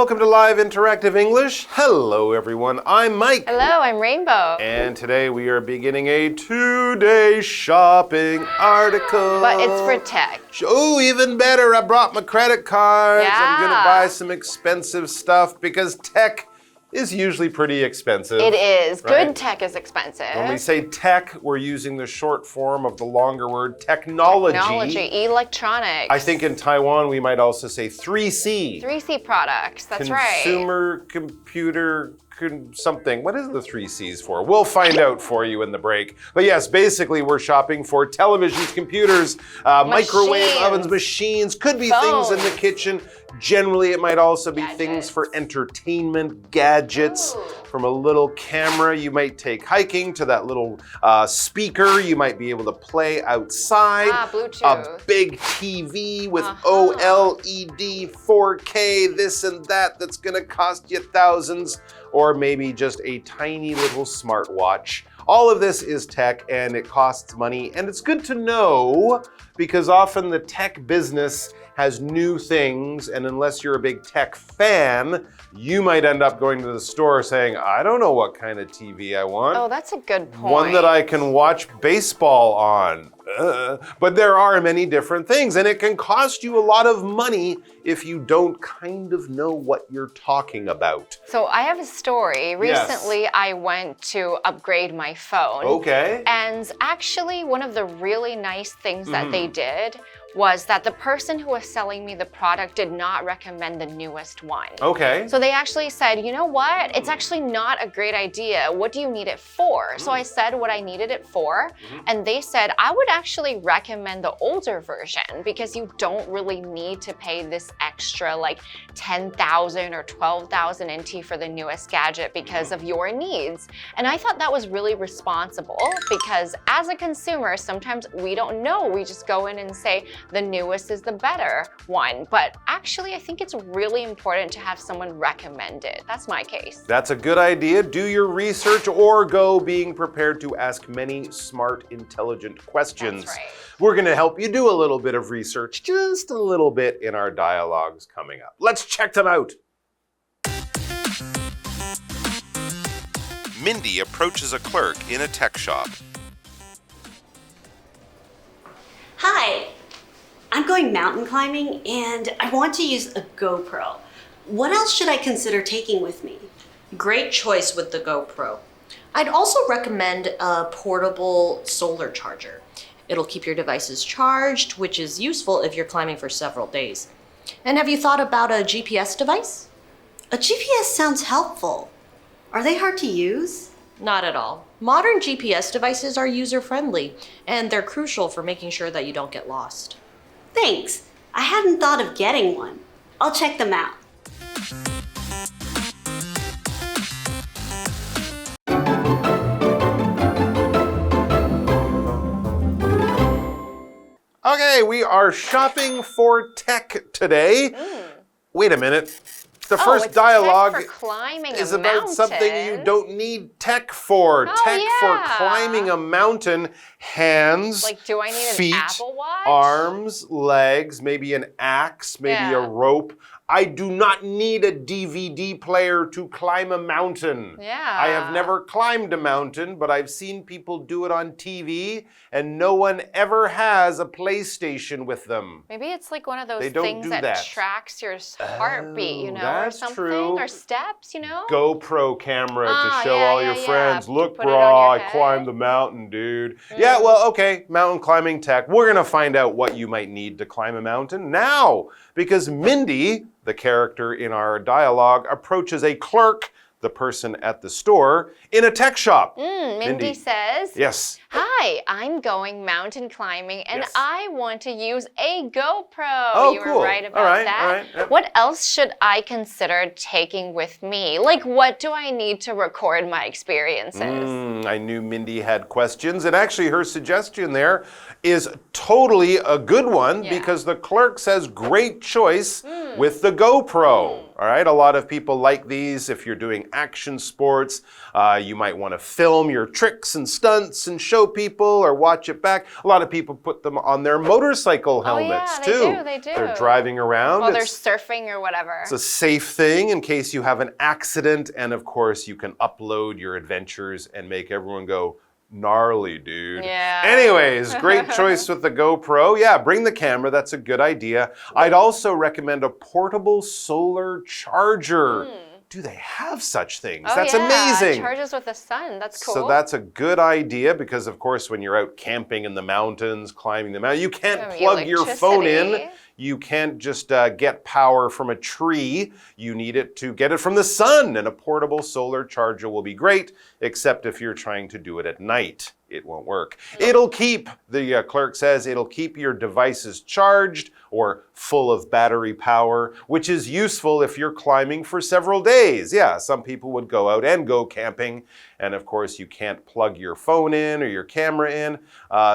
welcome to Live Interactive English. Hello, everyone. I'm Mike. Hello, I'm Rainbow. And today we are beginning a 2-day shopping article. But it's for tech. Oh, even better. I brought my credit cards. Yeah. I'm going to buy some expensive stuff because tech is usually pretty expensive. It is. Right? Good tech is expensive. When we say tech, we're using the short form of the longer word technology. Technology, electronics. I think in Taiwan we might also say 3C. 3C products, that's right. Consumer, computer, something. What is the 3Cs for? We'll find out for you in the break. But yes, basically we're shopping for televisions, computers, microwave ovens, machines, could be things in the kitchen. Generally, it might also be things for entertainment, gadgets. Ooh. From a little camera you might take hiking to that little speaker you might be able to play outside. Bluetooth. A big TV with OLED, 4K, this and that that's gonna cost you thousands. Or maybe just a tiny little smartwatch. All of this is tech and it costs money, and it's good to know because often the tech business has new things, and unless you're a big tech fan, you might end up going to the store saying, I don't know what kind of TV I want. Oh, that's a good point. One that I can watch baseball on. But there are many different things, and it can cost you a lot of money if you don't kind of know what you're talking about. So I have a story. Recently, I went to upgrade my phone. Okay. And actually, one of the really nice things that they did was that the person who was selling me the product did not recommend the newest one. Okay. So they actually said, you know what? It's actually not a great idea. What do you need it for? So I said what I needed it for, and they said, I would actually recommend the older version because you don't really need to pay this extra like 10,000 or 12,000 NT for the newest gadget because of your needs. And I thought that was really responsible because as a consumer, sometimes we don't know. We just go in and say, the newest is the better one. But actually, I think it's really important to have someone recommend it. That's my case. That's a good idea. Do your research or go being prepared to ask many smart, intelligent questions. That's right. We're going to help you do a little bit of research, just a little bit in our dialogues coming up. Let's check them out. Mindy approaches a clerk in a tech shop. Hi, I'm going mountain climbing and I want to use a GoPro. What else should I consider taking with me? Great choice with the GoPro. I'd also recommend a portable solar charger. It'll keep your devices charged, which is useful if you're climbing for several days. And have you thought about a GPS device? A GPS sounds helpful. Are they hard to use? Not at all. Modern GPS devices are user-friendly, and they're crucial for making sure that you don't get lost. Thanks. I hadn't thought of getting one. I'll check them out. Okay, we are shopping for tech today. Wait a minute. The first dialogue is about something you don't need tech for. Tech for climbing a mountain. Hands, like, do I need feet, an Apple Watch? Arms, legs, maybe an axe, maybe a rope. I do not need a DVD player to climb a mountain. I have never climbed a mountain, but I've seen people do it on TV, and no one ever has a PlayStation with them. Maybe it's like one of those things that tracks your heartbeat, you know, or something, or steps, you know? GoPro camera to show all your friends. Look, bro, I climbed the mountain, dude. Yeah, well, okay, mountain climbing tech. We're gonna find out what you might need to climb a mountain now, because Mindy, the character in our dialogue, approaches a clerk, the person at the store, in a tech shop. Mindy says, yes. Hi, I'm going mountain climbing and I want to use a GoPro. Oh, you cool. were right about that. All right. Yep. What else should I consider taking with me? Like, what do I need to record my experiences? I knew Mindy had questions, and actually her suggestion there is totally a good one because the clerk says great choice with the GoPro. All right, a lot of people like these if you're doing action sports. You might want to film your tricks and stunts and show people or watch it back. A lot of people put them on their motorcycle helmets too. They do. They're driving around. While they're surfing or whatever. It's a safe thing in case you have an accident. And of course, you can upload your adventures and make everyone go, gnarly, dude. Yeah. Anyways, great choice with the GoPro. Yeah, bring the camera. That's a good idea. I'd also recommend a portable solar charger. Do they have such things? That's amazing. It charges with the sun. That's cool. So that's a good idea because, of course, when you're out camping in the mountains, climbing the mountain, you can't plug your phone in. You can't just get power from a tree. You need it to get it from the sun. And a portable solar charger will be great, except if you're trying to do it at night. It won't work. It'll keep, the clerk says, it'll keep your devices charged or full of battery power, which is useful if you're climbing for several days. Yeah, some people would go out and go camping. And of course, you can't plug your phone in or your camera in.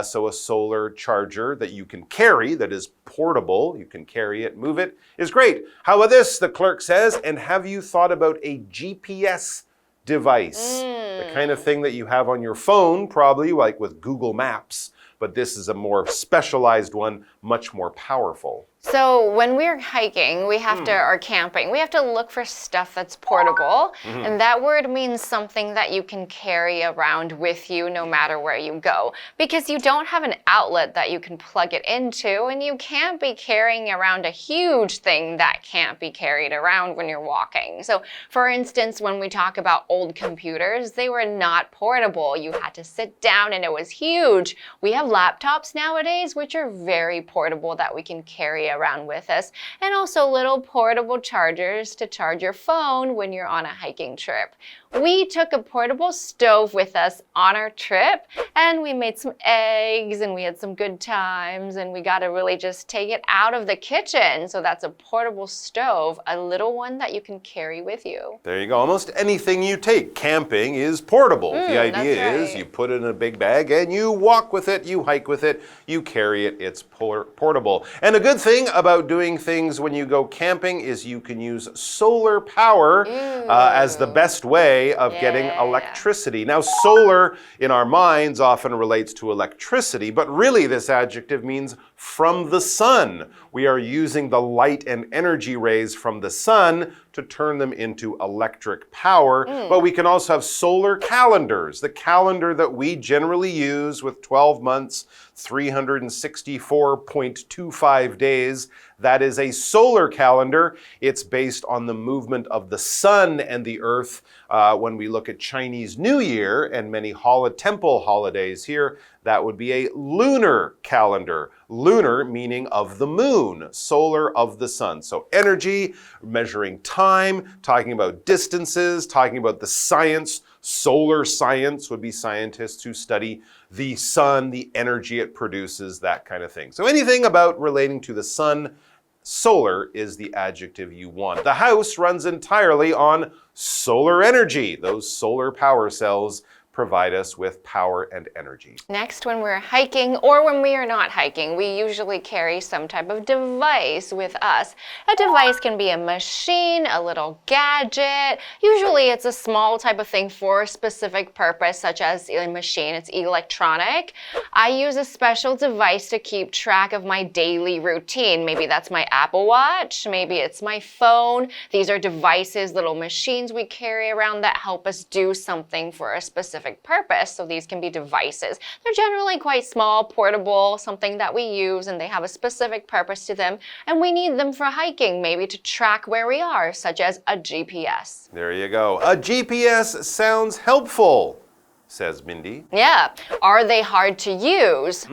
So a solar charger that you can carry, that is portable, you can carry it, move it, is great. How about this, the clerk says, and have you thought about a GPS device? The kind of thing that you have on your phone, probably like with Google Maps, but this is a more specialized one, much more powerful. So when we're hiking, we have to, or camping, we have to look for stuff that's portable. And that word means something that you can carry around with you no matter where you go. Because you don't have an outlet that you can plug it into, and you can't be carrying around a huge thing that can't be carried around when you're walking. So for instance, when we talk about old computers, they were not portable. You had to sit down and it was huge. We have laptops nowadays, which are very portable that we can carry around with us, and also little portable chargers to charge your phone when you're on a hiking trip. We took a portable stove with us on our trip, and we made some eggs, and we had some good times, and we got to really just take it out of the kitchen. So that's a portable stove, a little one that you can carry with you. There you go. Almost anything you take camping is portable. The idea is you put it in a big bag and you walk with it, you hike with it, you carry it, it's portable. And a good thing about doing things when you go camping is you can use solar power as the best way of getting electricity. Now, solar in our minds often relates to electricity, but really this adjective means from the sun. We are using the light and energy rays from the sun to turn them into electric power. But we can also have solar calendars, the calendar that we generally use with 12 months, 364.25 days. That is a solar calendar. It's based on the movement of the sun and the earth. When we look at Chinese New Year and many temple holidays here, that would be a lunar calendar. Lunar meaning of the moon, solar of the sun. So energy, measuring time, talking about distances, talking about the science. Solar science would be scientists who study the sun, the energy it produces, that kind of thing. So anything about relating to the sun, solar is the adjective you want. The house runs entirely on solar energy. Those solar power cells provide us with power and energy. Next, when we're hiking or when we are not hiking, we usually carry some type of device with us. A device can be a machine, a little gadget. Usually it's a small type of thing for a specific purpose, such as a machine. It's electronic. I use a special device to keep track of my daily routine. Maybe that's my Apple Watch. Maybe it's my phone. These are devices, little machines we carry around that help us do something for a specific purpose. So these can be devices. They're generally quite small, portable, something that we use, and they have a specific purpose to them. And we need them for hiking, maybe to track where we are, such as a GPS. There you go. A GPS sounds helpful, says Mindy. Yeah. Are they hard to use?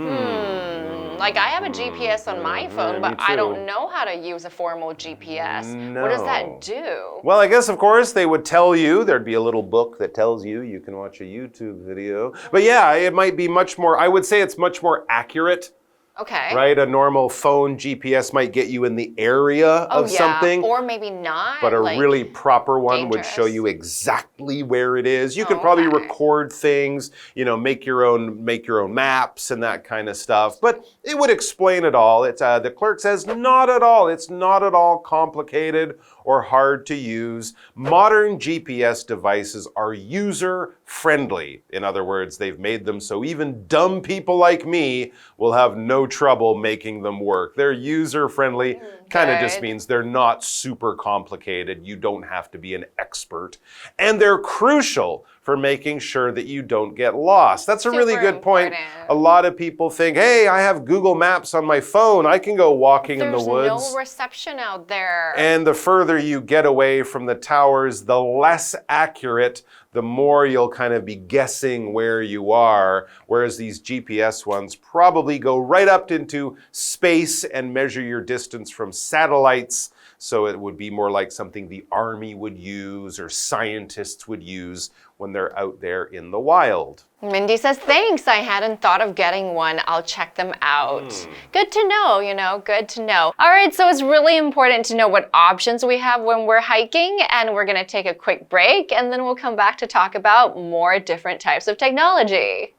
Like I have a GPS on my phone, but I don't know how to use a formal GPS. No. What does that do? Well, I guess, of course, they would tell you. There'd be a little book that tells you. You can watch a YouTube video. But yeah, it might be much more, I would say it's much more accurate Okay. Right? A normal phone GPS might get you in the area of something. Or maybe not. But a really proper one would show dangerous. you exactly where it is. You could probably record things, make your own maps and that kind of stuff. But it would explain it all. The clerk says, not at all. It's not at all complicated or hard to use. Modern GPS devices are user-friendly. In other words, they've made them so even dumb people like me will have no trouble making them work. They're user-friendly. Kind of just means they're not super complicated. You don't have to be an expert. And they're crucial for making sure that you don't get lost. That's a really good point. A lot of people think, hey, I have Google Maps on my phone. I can go walking in the woods. There's no reception out there. And the further you get away from the towers, the less accurate, the more you'll kind of be guessing where you are. Whereas these GPS ones probably go right up into space and measure your distance from satellites. So it would be more like something the army would use or scientists would use when they're out there in the wild. Mindy says, thanks. I hadn't thought of getting one. I'll check them out. Good to know, good to know. All right, so it's really important to know what options we have when we're hiking, and we're going to take a quick break, and then we'll come back to talk about more different types of technology.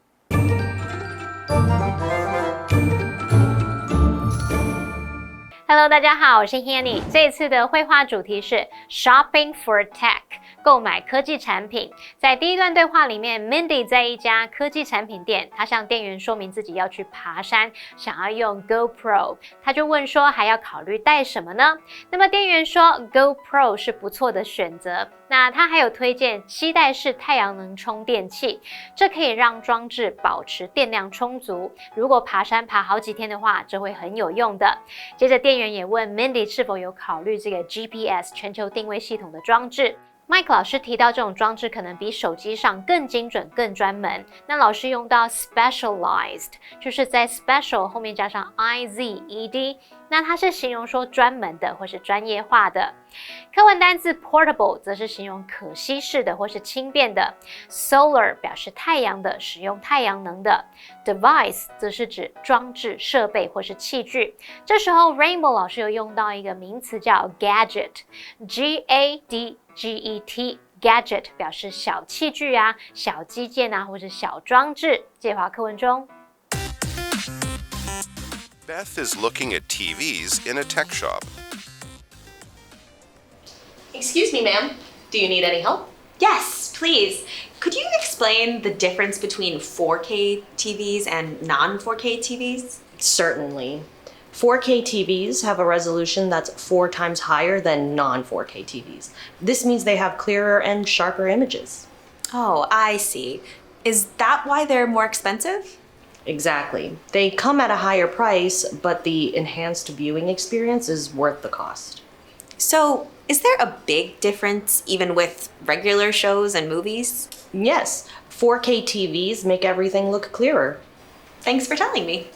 Hello， 大家好，我是 Hanny。这一次的绘画主题是 Shopping for Tech， 购买科技产品。在第一段对话里面 ，Mindy 在一家科技产品店，她向店员说明自己要去爬山，想要用 GoPro。她就问说还要考虑带什么呢？那么店员说 GoPro 是不错的选择。那他还有推荐携带式太阳能充电器，这可以让装置保持电量充足。如果爬山爬好几天的话，这会很有用的。接着店员也问 Mindy 是否有考虑这个 GPS 全球定位系统的装置。Mike 老师提到这种装置可能比手机上更精准、更专门。那老师用到 specialized， 就是在 special 后面加上 IZED， 那它是形容说专门的或是专业化的。课文单字 portable 则是形容可稀释的或是轻便的。Solar 表示太阳的，使用太阳能的。Device 则是指装置、设备或是器具。这时候 Rainbow 老师有用到一个名词叫 gadget。Gadget 表示小器具啊、小机件啊，或者小装置。介华课文中 Beth is looking at TVs in a tech shop. Excuse me, ma'am. Do you need any help? Yes, please. Could you explain the difference between 4K TVs and non-4K TVs? Certainly. 4K TVs have a resolution that's 4 times higher than non-4K TVs. This means they have clearer and sharper images. Oh, I see. Is that why they're more expensive? Exactly. They come at a higher price, but the enhanced viewing experience is worth the cost. So, is there a big difference even with regular shows and movies? Yes, 4K TVs make everything look clearer. Thanks for telling me.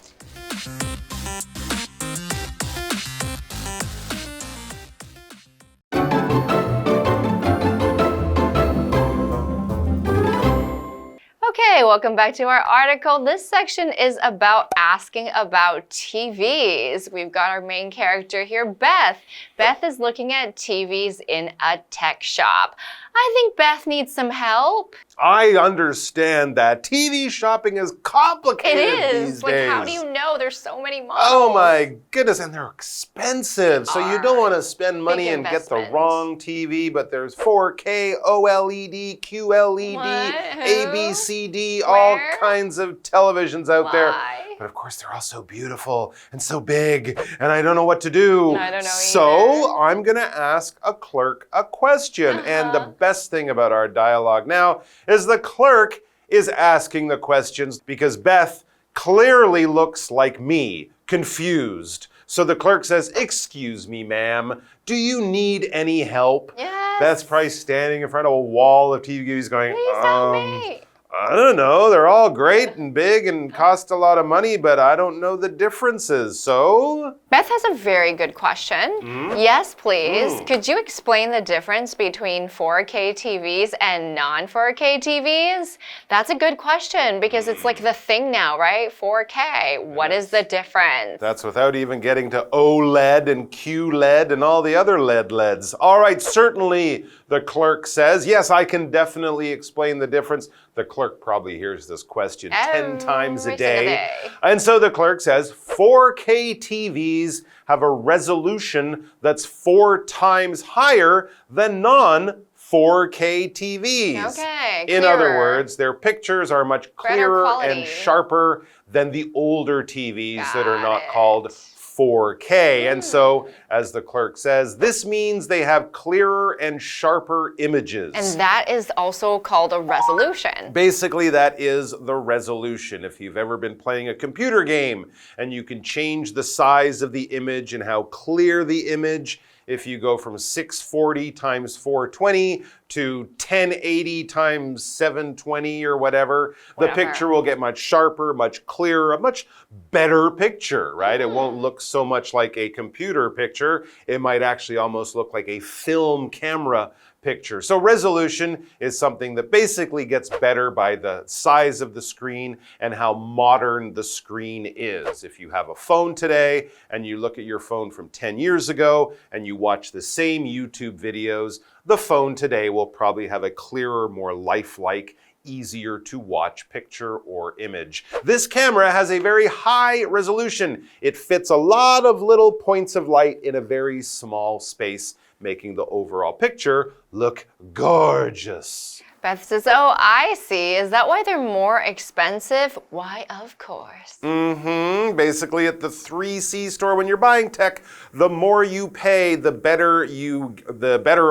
Okay, welcome back to our article. This section is about asking about TVs. We've got our main character here, Beth. Beth is looking at TVs in a tech shop. I think Beth needs some help. I understand that. TV shopping is complicated these days. How do you know? There's so many models. Oh my goodness, and they're expensive. So you don't want to spend money and get the wrong TV, but there's 4K, OLED, QLED, ABCD, all kinds of televisions out there. But of course, they're all so beautiful and so big, and I don't know what to do. I don't know either. So I'm going to ask a clerk a question. And the best thing about our dialogue now is the clerk is asking the questions because Beth clearly looks like me, confused. So the clerk says, "Excuse me, ma'am, do you need any help?" Yes. Beth's probably standing in front of a wall of TVs going, Please help me. I don't know. They're all great and big and cost a lot of money, but I don't know the differences. So? Beth has a very good question. Yes, please. Could you explain the difference between 4K TVs and non-4K TVs? That's a good question because it's like the thing now, right? 4K. What is the difference? That's without even getting to OLED and QLED and all the other LEDs. All right, certainly, the clerk says. Yes, I can definitely explain the difference. The clerk probably hears this question 10 times a day. And so the clerk says 4K TVs have a resolution that's 4 times higher than non-4K TVs. Okay, In other words, their pictures are much clearer and sharper than the older TVs that are not called 4K. And so, as the clerk says, this means they have clearer and sharper images. And that is also called a resolution. Basically, that is the resolution. If you've ever been playing a computer game and you can change the size of the image and how clear the image, if you go from 640 times 420 to 1080 times 720 or whatever, the picture will get much sharper, much clearer, a much better picture, right? It won't look so much like a computer picture. It might actually almost look like a film camera picture. So resolution is something that basically gets better by the size of the screen and how modern the screen is. If you have a phone today and you look at your phone from 10 years ago and you watch the same YouTube videos, the phone today will probably have a clearer, more lifelike, easier to watch picture or image. This camera has a very high resolution. It fits a lot of little points of light in a very small space, making the overall picture look gorgeous. Beth says, oh, I see. Is that why they're more expensive? Why, of course. Basically, at the 3C store, when you're buying tech, the more you pay, the better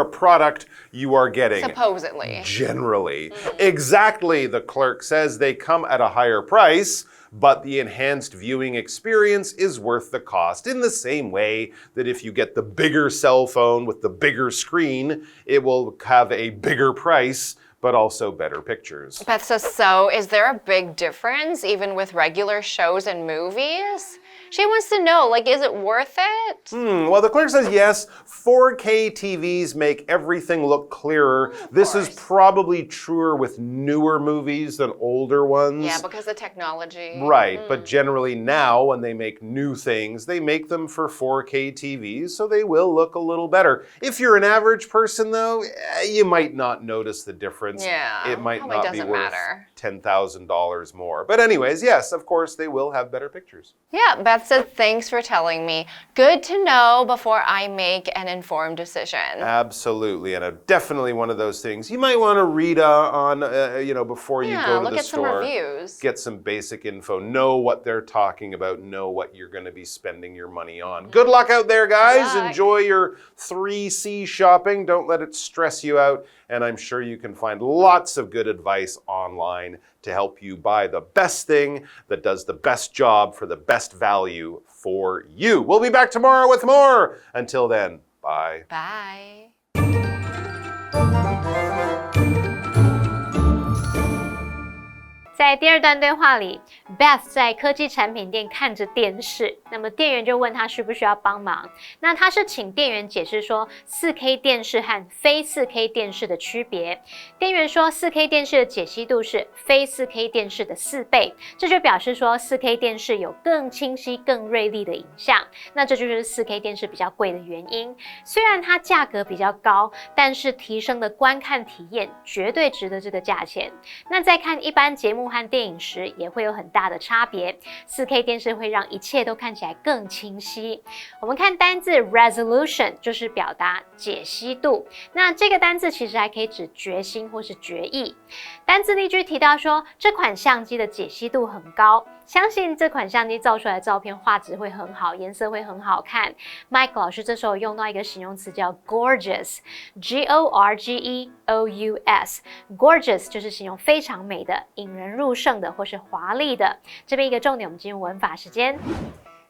a product you are getting. Supposedly. Generally. Exactly, the clerk says they come at a higher price, but the enhanced viewing experience is worth the cost in the same way that if you get the bigger cell phone with the bigger screen, it will have a bigger price, but also better pictures. Beth says, so is there a big difference even with regular shows and movies? She wants to know, like, is it worth it? Well, the clerk says yes. 4K TVs make everything look clearer. This is probably truer with newer movies than older ones. Yeah, because of technology. Right, but generally now when they make new things, they make them for 4K TVs, so they will look a little better. If you're an average person, though, you might not notice the difference. Yeah, it might not be worth matter. $10,000 more. But anyways, yes, of course, they will have better pictures. Yeah, Beth said, thanks for telling me. Good to know before I make an informed decision. Absolutely, and definitely one of those things you might want to read on, before you go to the store. Look at some reviews. Get some basic info. Know what they're talking about. Know what you're going to be spending your money on. Good luck out there, guys. Enjoy your 3C shopping. Don't let it stress you out. And I'm sure you can find lots of good advice online to help you buy the best thing that does the best job for the best value for you. We'll be back tomorrow with more. Until then, bye. Bye. 在第二段对话里 ，Beth 在科技产品店看着电视，那么店员就问他需不需要帮忙。那他是请店员解释说 4K 电视和非 4K 电视的区别。店员说 4K 电视的解析度是非 4K 电视的4倍，这就表示说 4K 电视有更清晰、更锐利的影像。那这就是 4K 电视比较贵的原因。虽然它价格比较高，但是提升的观看体验绝对值得这个价钱。那在看一般节目和电影时也会有很大的差别 4K 电视会让一切都看起来更清晰。我们看单字 resolution 就是表达解析度，那这个单字其实还可以指决心或是决议。单字例句提到说这款相机的解析度很高，相信这款相机照出来的照片画质会很好，颜色会很好看。Mike 老师这时候用到一个形容词叫 gorgeous， G-O-R-G-E-O-U-S， gorgeous 就是形容非常美的、引人入胜的或是华丽的。这边一个重点，我们进入文法时间。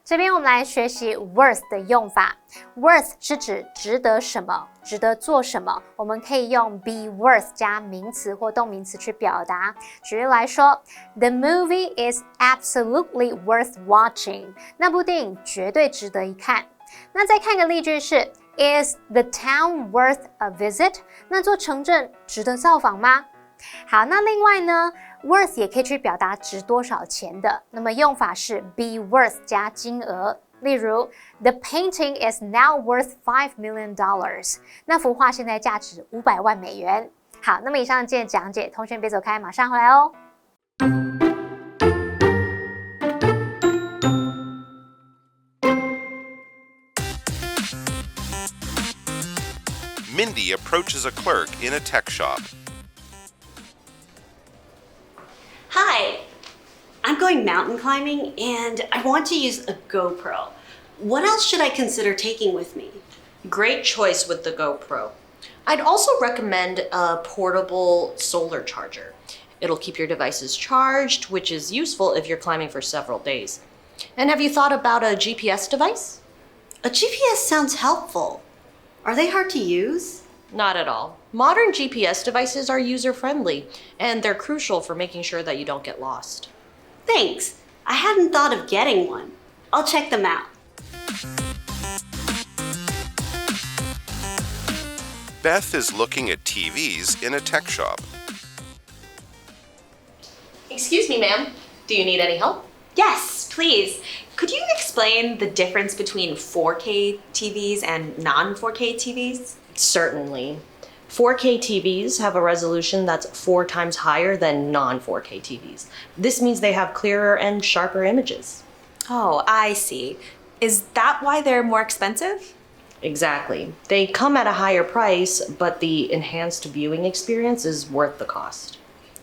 这边我们来学习 worth 的用法。worth 是指值得什么，值得做什么，我们可以用 be worth 加名词或动名词去表达。举例来说 ，The movie is absolutely worth watching。那部电影绝对值得一看。那再看个例句是 Is the town worth a visit？ 那座城镇值得造访吗？好，那另外呢 ，worth 也可以去表达值多少钱的。那么用法是 be worth 加金额。例如 ，The painting is now worth $5 million。那幅画现在价值500万美元。好，那么以上今天的讲解，同学别走开，马上回来哦。Mindy approaches a clerk in a tech shop. Hi, I'm going mountain climbing and I want to use a GoPro. What else should I consider taking with me? Great choice with the GoPro. I'd also recommend a portable solar charger. It'll keep your devices charged, which is useful if you're climbing for several days. And have you thought about a GPS device? A GPS sounds helpful. Are they hard to use? Not at all. Modern GPS devices are user-friendly, and they're crucial for making sure that you don't get lost. Thanks. I hadn't thought of getting one. I'll check them out. Beth is looking at TVs in a tech shop. Excuse me, ma'am. Do you need any help? Yes, please. Could you explain the difference between 4K TVs and non-4K TVs? Certainly. 4K TVs have a resolution that's 4 times higher than non-4K TVs. This means they have clearer and sharper images. Oh, I see. Is that why they're more expensive? Exactly. They come at a higher price, but the enhanced viewing experience is worth the cost.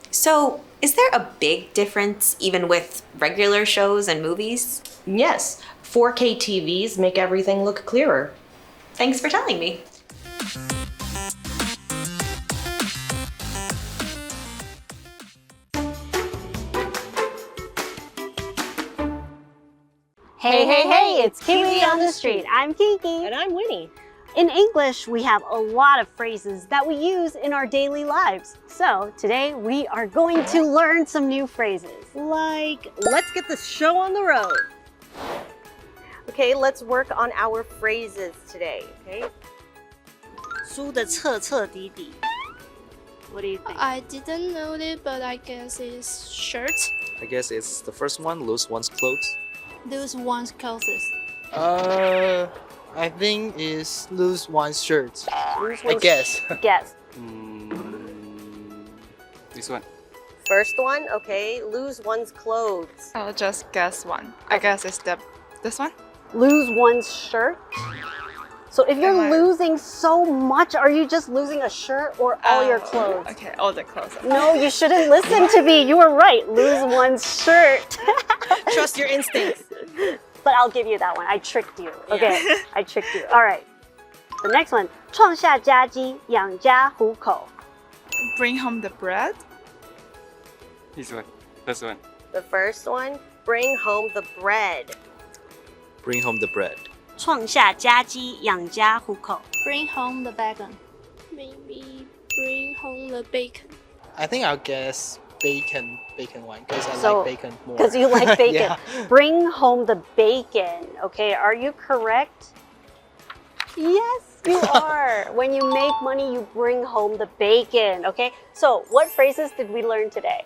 So, is there a big difference even with regular shows and movies? Yes, 4K TVs make everything look clearer. Thanks for telling me. Hey, hey, hey, it's KiWi on the street. I'm Kiki. And I'm Winnie. In English, we have a lot of phrases that we use in our daily lives. So today we are going to learn some new phrases. Like, let's get this show on the road. Okay, let's work on our phrases today, okay? 输得彻彻底底. What do you think? I didn't know it, but I guess it's shirt. I guess it's the first one, lose one's clothes. Lose one's clothes. I think is lose one's shirt. Lose I one's guess. Guess. This one. First one, okay, lose one's clothes. I'll just guess one. I guess it's this one. Lose one's shirt. So if you're losing so much, are you just losing a shirt or all your clothes? Okay, all the clothes. No, you shouldn't listen to me. You were right. Lose one's shirt. Trust your instincts. But I'll give you that one. I tricked you. Okay, I tricked you. All right. The next one. 创下家计，养家糊口. Bring home the bread. This one. This one. The first one, bring home the bread. Bring home the bread. 创下家计，养家糊口. Bring home the bacon. Maybe bring home the bacon. I think I'll guess bacon one because I So, like bacon more. Because you like bacon. Yeah. Bring home the bacon. Okay, are you correct? Yes, you are. When you make money, you bring home the bacon. Okay, so what phrases did we learn today?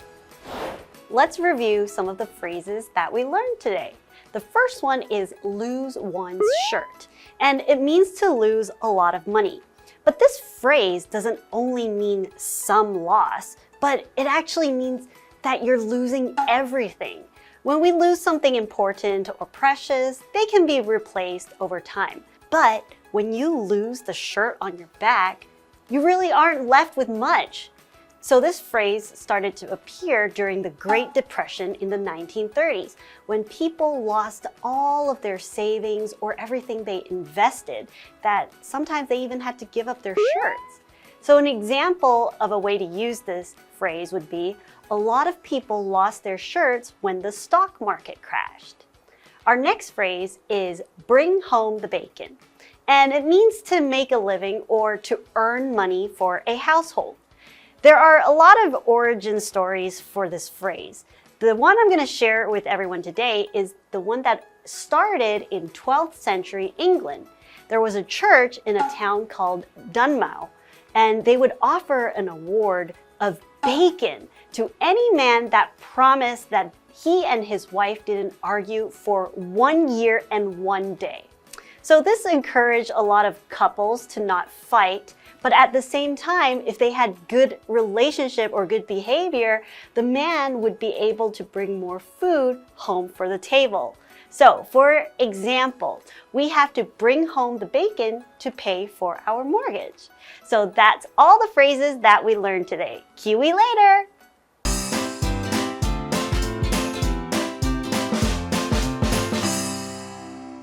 Let's review some of the phrases that we learned today. The first one is lose one's shirt, and it means to lose a lot of money. But this phrase doesn't only mean some loss, but it actually means that you're losing everything. When we lose something important or precious, they can be replaced over time. But when you lose the shirt on your back, you really aren't left with much. So this phrase started to appear during the Great Depression in the 1930s, when people lost all of their savings or everything they invested, that sometimes they even had to give up their shirts. So an example of a way to use this phrase would be, a lot of people lost their shirts when the stock market crashed. Our next phrase is bring home the bacon. And it means to make a living or to earn money for a household. There are a lot of origin stories for this phrase. The one I'm going to share with everyone today is the one that started in 12th century England. There was a church in a town called Dunmow, and they would offer an award of bacon to any man that promised that he and his wife didn't argue for 1 year and 1 day. So this encouraged a lot of couples to not fight, but at the same time, if they had good relationship or good behavior, the man would be able to bring more food home for the table. So, for example, we have to bring home the bacon to pay for our mortgage. So that's all the phrases that we learned today. KiWi later!